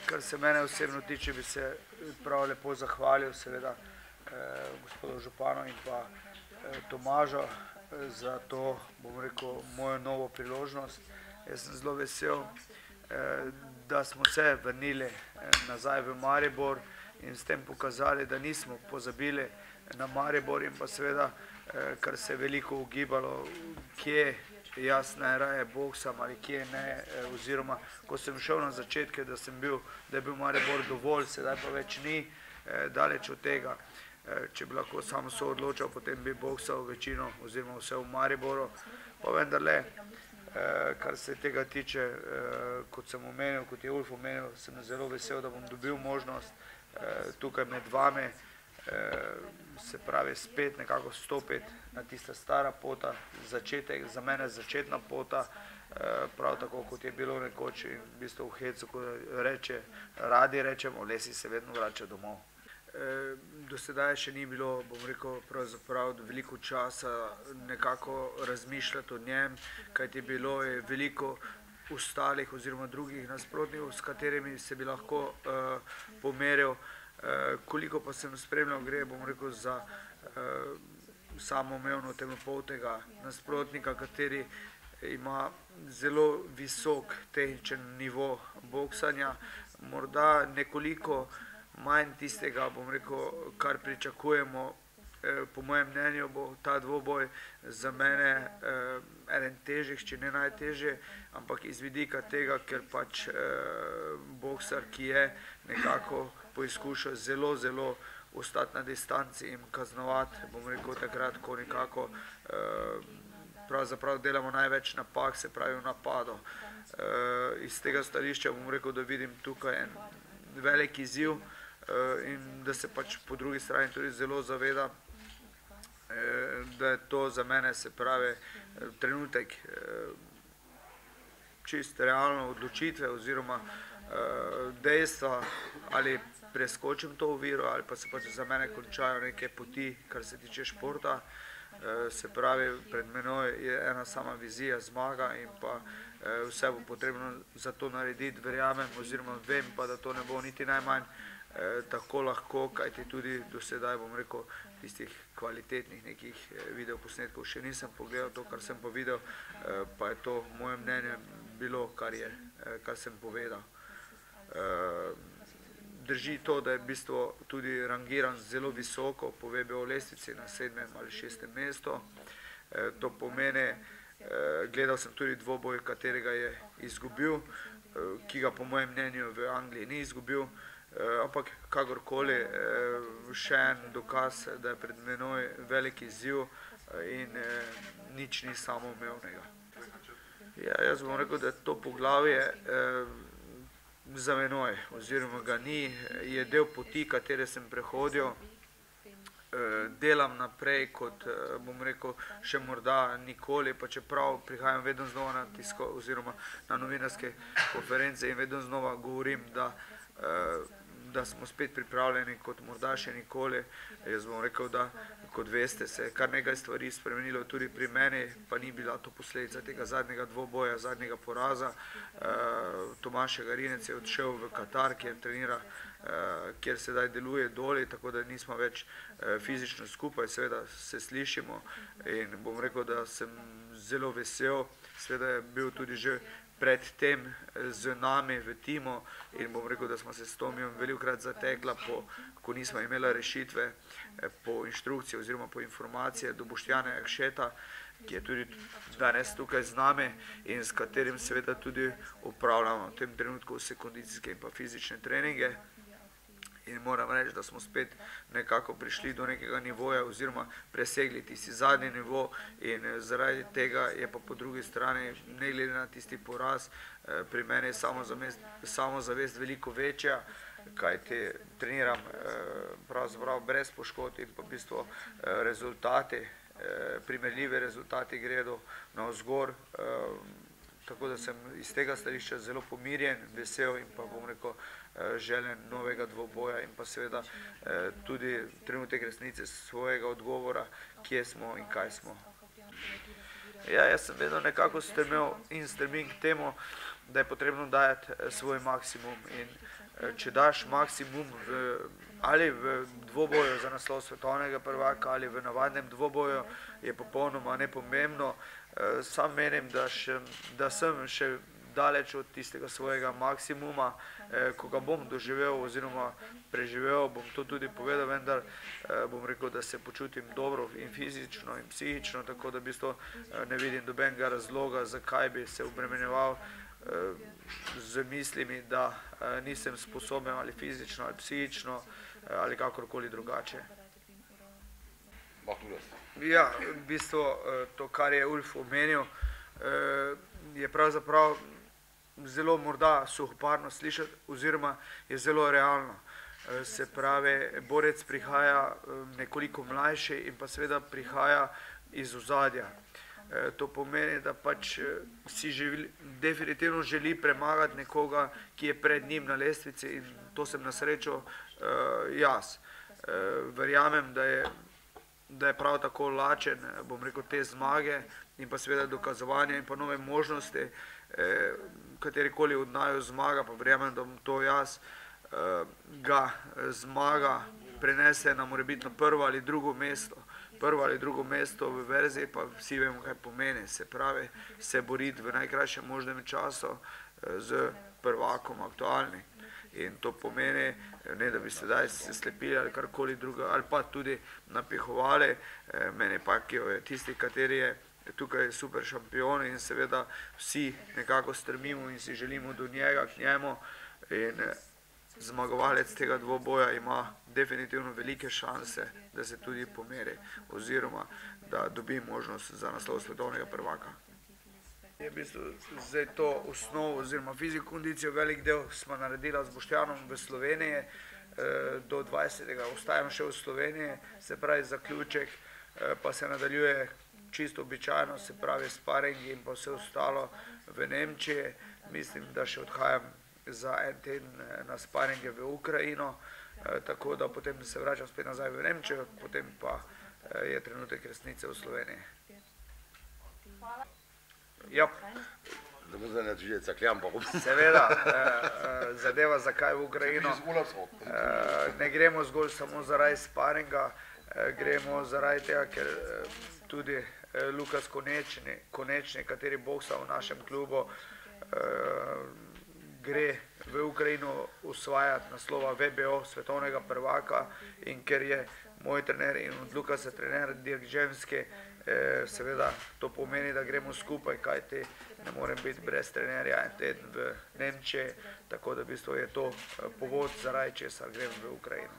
Kar se mene osebno tiče, bi se prav lepo zahvalil seveda gospodu županu in pa Tomažu za to, bom rekel, mojo novo priložnost. Jaz sem zelo vesel, da smo se vrnili nazaj v Maribor in s tem pokazali, da nismo pozabili na Maribor in pa seveda, kar se je veliko ugibalo, kje jaz najraje boksam ali kje ne, oziroma ko sem šel na začetke, da je bil Maribor dovolj, sedaj pa več ni, daleč od tega. Če bi lahko sam so odločal, potem bi boksal večino oziroma vse v Mariboru, pa vendarle, kar se tega tiče, kot sem omenil, kot je Ulf omenil, sem zelo vesel, da bom dobil možnost tukaj med vami, se pravi spet nekako stopiti na tista stara pota, začetek, za mene začetna pota, prav tako kot je bilo nekoč in v bistvu v hecu, ko radi rečemo, lesi se vedno vrača domov. Do sedaj še ni bilo, bom rekel, pravzaprav veliko časa nekako razmišljati o njem, kajti bilo je veliko ostalih oziroma drugih nasprotnikov, s katerimi se bi lahko pomeril. Koliko pa sem spremljal, gre, bom rekel, za samoumevno temnopoltega nasprotnika, kateri ima zelo visok tehničen nivo boksanja, morda nekoliko manj tistega, bom rekel, kar pričakujemo. Po mojem mnenju bo ta dvoboj za mene eden težjih, če ne najtežje, ampak iz vidika tega, ker pač boksar, ki je nekako poizkušal zelo ostati na distanci in kaznovati, bom rekel, takrat, ko nekako pravzaprav delamo največ napak, se pravi v napadu. Iz tega stališča bom rekel, da vidim tukaj en velik izziv in da se pač po drugi strani tudi zelo zaveda, da je to za mene, se pravi, trenutek čist realno odločitve oziroma dejstva, ali preskočim to oviro ali pa se pač za mene končajo neke poti, kar se tiče športa. Se pravi, pred menoj je ena sama vizija, zmaga in pa vse bo potrebno za to narediti, verjamem oziroma vem pa, da to ne bo niti najmanj tako lahko, kajti tudi do sedaj, bom rekel, tistih kvalitetnih nekih videoposnetkov še nisem pogledal, to, kar sem pa videl, pa je to moje mnenje bilo, kar sem povedal. Drži to, da je v bistvu tudi rangiran zelo visoko po VBO lestvici na 7. ali 6. mestu. To pomeni, gledal sem tudi dvoboj, katerega je izgubil, ki ga po mojem mnenju v Angliji ni izgubil, ampak kakorkoli še en dokaz, da je pred menoj velik izziv in nič ni samoumevnega. Ja, jaz bom rekel, da je to poglavje za menoj oziroma ga ni, je del poti, katere sem prehodil, delam naprej kot, bom rekel, še morda nikoli, pa čeprav prihajam vedno znova na tisko oziroma na novinarske konference in vedno znova govorim, da smo spet pripravljeni kot morda še nikoli. Jaz bom rekel, da kot veste, se je kar nekaj stvari spremenilo tudi pri meni, pa ni bila to posledica tega zadnjega dvoboja, zadnjega poraza. Tomaž Šegarinec je odšel v Katar, kjer trenira, kjer sedaj deluje Doli, tako da nismo več fizično skupaj, seveda se slišimo in bom rekel, da sem zelo vesel, seveda je bil tudi že pred tem z nami v timu in bom rekel, da smo se s Tomijem velikokrat zatekla, ko nismo imela rešitve, po inštrukcije oziroma po informacije do Boštjana Jakšeta, ki je tudi danes tukaj z nami in s katerim seveda tudi upravljamo v tem trenutku vse kondicijske in pa fizične treninge. In moram reči, da smo spet nekako prišli do nekega nivoja oziroma presegli tisti zadnji nivo in zaradi tega je pa po drugi strani, ne glede na tisti poraz, pri meni je samozavest veliko večja, kajti treniram pravzaprav brez poškodb in pa v bistvu rezultati, primerljivi rezultati gredo navzgor, tako da sem iz tega stališča zelo pomirjen, vesel in pa bom rekel željen novega dvoboja in pa seveda tudi trenutek resnice svojega odgovora, kje smo in kaj smo. Ja, jaz sem vedno nekako stremel in stremim k temu, da je potrebno dajati svoj maksimum in če daš maksimum ali v dvoboju za naslov svetovnega prvaka ali v navadnem dvoboju, je popolnoma nepomembno. Sam menim, da sem še daleč od tistega svojega maksimuma, ko ga bom doživel oziroma preživel, bom to tudi povedal, vendar bom rekel, da se počutim dobro in fizično in psihično, tako da v bistvu ne vidim nobenega razloga, zakaj bi se obremenjeval z mislimi, da nisem sposoben ali fizično ali psihično ali kakorkoli drugače. Ja, v bistvu to, kar je Ulf omenil, je pravzaprav zelo morda suhoparno slišati oziroma je zelo realno. Se pravi, borec prihaja nekoliko mlajši in pa seveda prihaja iz ozadja. To pomeni, da pač si definitivno želi premagati nekoga, ki je pred njim na lestvici in to sem na srečo jaz. Verjamem, da je prav tako lačen, bom rekel, te zmage in pa seveda dokazovanja in pa nove možnosti, katerikoli od naju zmaga, pa verjamem, da bom to jaz, ga zmaga prenese na morebitno prvo ali drugo mesto. Prvo ali drugo mesto v verziji, pa vsi vemo, kaj pomeni. Se pravi, se boriti v najkrajšem možnem času z prvakom aktualnim. In to pomeni, ne da bi sedaj se slepili ali karkoli drugo, ali pa tudi napihovali. Meni pa je tisti, kateri je tukaj super šampion in seveda vsi nekako strmimo in si želimo do njega, k njemu. In zmagovalec tega dvoboja ima definitivno velike šanse, da se tudi pomeri oziroma da dobi možnost za naslov svetovnega prvaka. Je v bistvu zdaj to osnovo oziroma fiziko kondicijo velik del smo naredila z Boštjanom v Sloveniji, do 20. ostajam še v Sloveniji, se pravi zaključek pa se nadaljuje čisto običajno, se pravi sparingi in pa vse ostalo v Nemčiji. Mislim, da še odhajam za en teden na sparinge v Ukrajino, tako da potem se vračam spet nazaj v Nemčijo, potem pa je trenutek resnice v Sloveniji. Ja. Seveda, zadeva zakaj v Ukrajino. Ne gremo zgolj samo zaradi sparinga, gremo zaradi tega, ker tudi Lukas Konečni, kateri boksa v našem klubu, gre v Ukrajino osvajati naslova VBO, svetovnega prvaka, in ker je moj trener in od Lukasa trener Dirk Žemski, seveda to pomeni, da gremo skupaj, kajti ne morem biti brez trenerja en teden v Nemčiji, tako da v bistvu je to povod, zaradi česar grem v Ukrajino.